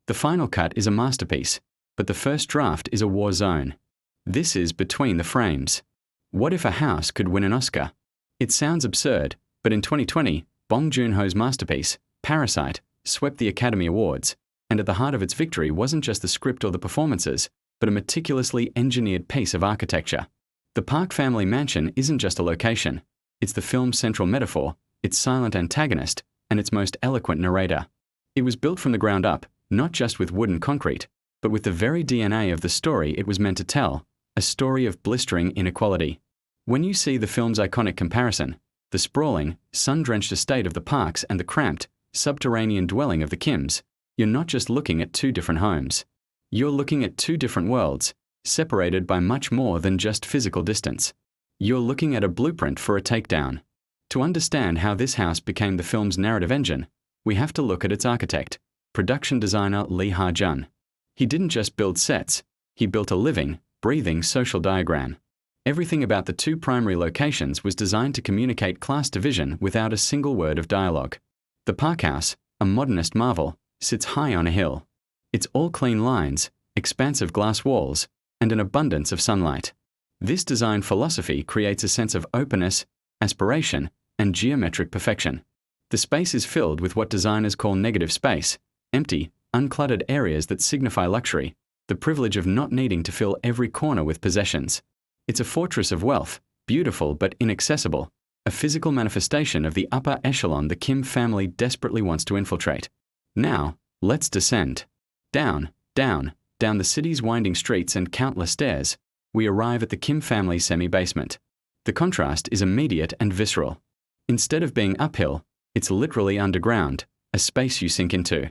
The final cut is a masterpiece, but the first draft is a war zone. This is Between the Frames. What if a house could win an Oscar? It sounds absurd, but in 2020, Bong Joon-ho's masterpiece, Parasite, swept the Academy Awards, and at the heart of its victory wasn't just the script or the performances, but a meticulously engineered piece of architecture. The Park family mansion isn't just a location. It's the film's central metaphor, its silent antagonist, and its most eloquent narrator. It was built from the ground up, not just with wood and concrete, but with the very DNA of the story it was meant to tell, a story of blistering inequality. When you see the film's iconic comparison, the sprawling, sun-drenched estate of the Parks and the cramped, subterranean dwelling of the Kims, you're not just looking at two different homes. You're looking at two different worlds, separated by much more than just physical distance. You're looking at a blueprint for a takedown. To understand how this house became the film's narrative engine, we have to look at its architect, production designer Lee Ha-jun. He didn't just build sets, he built a living, breathing social diagram. Everything about the two primary locations was designed to communicate class division without a single word of dialogue. The Park House, a modernist marvel, sits high on a hill. It's all clean lines, expansive glass walls, and an abundance of sunlight. This design philosophy creates a sense of openness, aspiration, and geometric perfection. The space is filled with what designers call negative space, empty, uncluttered areas that signify luxury, the privilege of not needing to fill every corner with possessions. It's a fortress of wealth, beautiful but inaccessible, a physical manifestation of the upper echelon the Kim family desperately wants to infiltrate. Now, let's descend. Down, down, down the city's winding streets and countless stairs, we arrive at the Kim family semi-basement. The contrast is immediate and visceral. Instead of being uphill, it's literally underground, a space you sink into.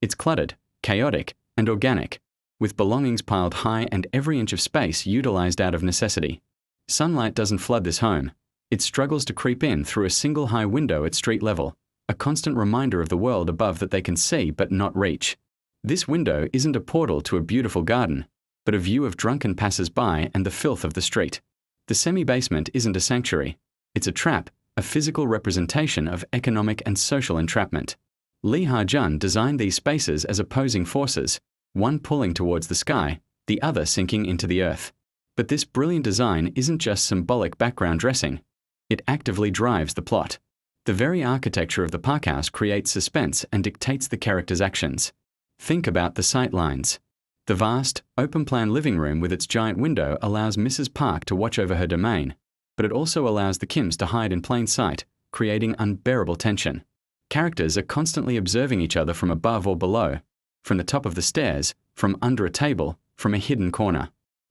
It's cluttered, chaotic, and organic, with belongings piled high and every inch of space utilized out of necessity. Sunlight doesn't flood this home. It struggles to creep in through a single high window at street level, a constant reminder of the world above that they can see but not reach. This window isn't a portal to a beautiful garden, but a view of drunken passers-by and the filth of the street. The semi-basement isn't a sanctuary. It's a trap, a physical representation of economic and social entrapment. Lee Ha-jun designed these spaces as opposing forces, one pulling towards the sky, the other sinking into the earth. But this brilliant design isn't just symbolic background dressing. It actively drives the plot. The very architecture of the Park House creates suspense and dictates the characters' actions. Think about the sight lines. The vast, open-plan living room with its giant window allows Mrs. Park to watch over her domain, but it also allows the Kims to hide in plain sight, creating unbearable tension. Characters are constantly observing each other from above or below, from the top of the stairs, from under a table, from a hidden corner.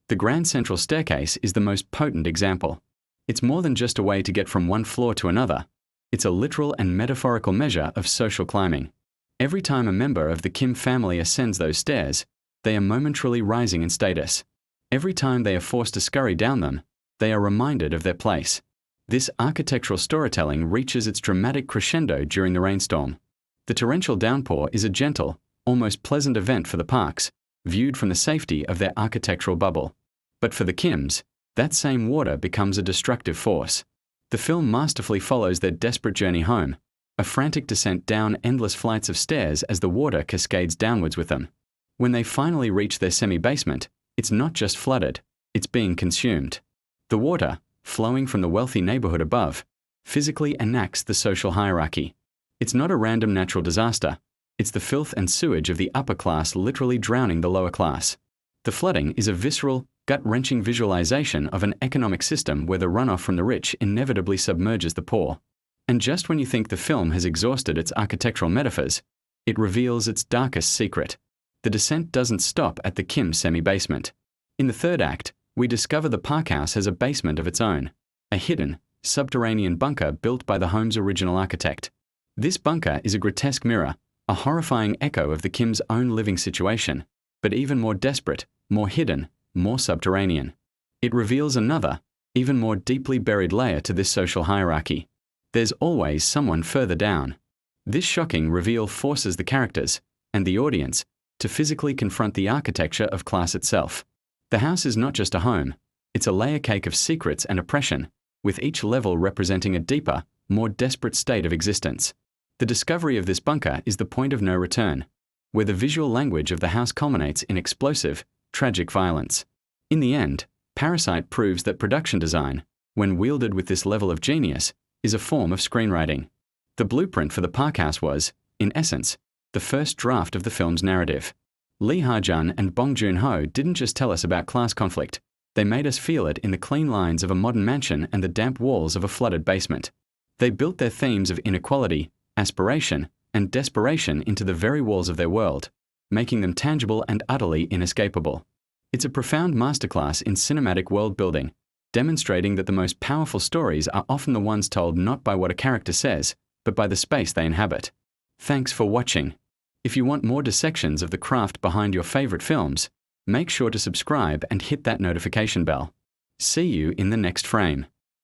The grand central staircase is the most potent example. It's more than just a way to get from one floor to another. It's a literal and metaphorical measure of social climbing. Every time a member of the Kim family ascends those stairs, they are momentarily rising in status. Every time they are forced to scurry down them, they are reminded of their place. This architectural storytelling reaches its dramatic crescendo during the rainstorm. The torrential downpour is a gentle, almost pleasant event for the Parks, viewed from the safety of their architectural bubble. But for the Kims, that same water becomes a destructive force. The film masterfully follows their desperate journey home, a frantic descent down endless flights of stairs as the water cascades downwards with them. When they finally reach their semi-basement, it's not just flooded, it's being consumed. The water, flowing from the wealthy neighborhood above, physically enacts the social hierarchy. It's not a random natural disaster, it's the filth and sewage of the upper class literally drowning the lower class. The flooding is a visceral, gut-wrenching visualization of an economic system where the runoff from the rich inevitably submerges the poor. And just when you think the film has exhausted its architectural metaphors, it reveals its darkest secret. The descent doesn't stop at the Kim semi-basement. In the third act, we discover the Park House has a basement of its own, a hidden, subterranean bunker built by the home's original architect. This bunker is a grotesque mirror, a horrifying echo of the Kims' own living situation, but even more desperate, more hidden, more subterranean. It reveals another, even more deeply buried layer to this social hierarchy. There's always someone further down. This shocking reveal forces the characters, and the audience, to physically confront the architecture of class itself. The house is not just a home, it's a layer cake of secrets and oppression, with each level representing a deeper, more desperate state of existence. The discovery of this bunker is the point of no return. where the visual language of the house culminates in explosive, tragic violence. In the end, Parasite proves that production design, when wielded with this level of genius, is a form of screenwriting. The blueprint for the Park House was, in essence, the first draft of the film's narrative. Lee Ha-jun and Bong Joon-ho didn't just tell us about class conflict, they made us feel it in the clean lines of a modern mansion and the damp walls of a flooded basement. They built their themes of inequality, aspiration, and desperation into the very walls of their world, making them tangible and utterly inescapable. It's a profound masterclass in cinematic world building, demonstrating that the most powerful stories are often the ones told not by what a character says, but by the space they inhabit. Thanks for watching. If you want more dissections of the craft behind your favorite films, make sure to subscribe and hit that notification bell. See you in the next frame.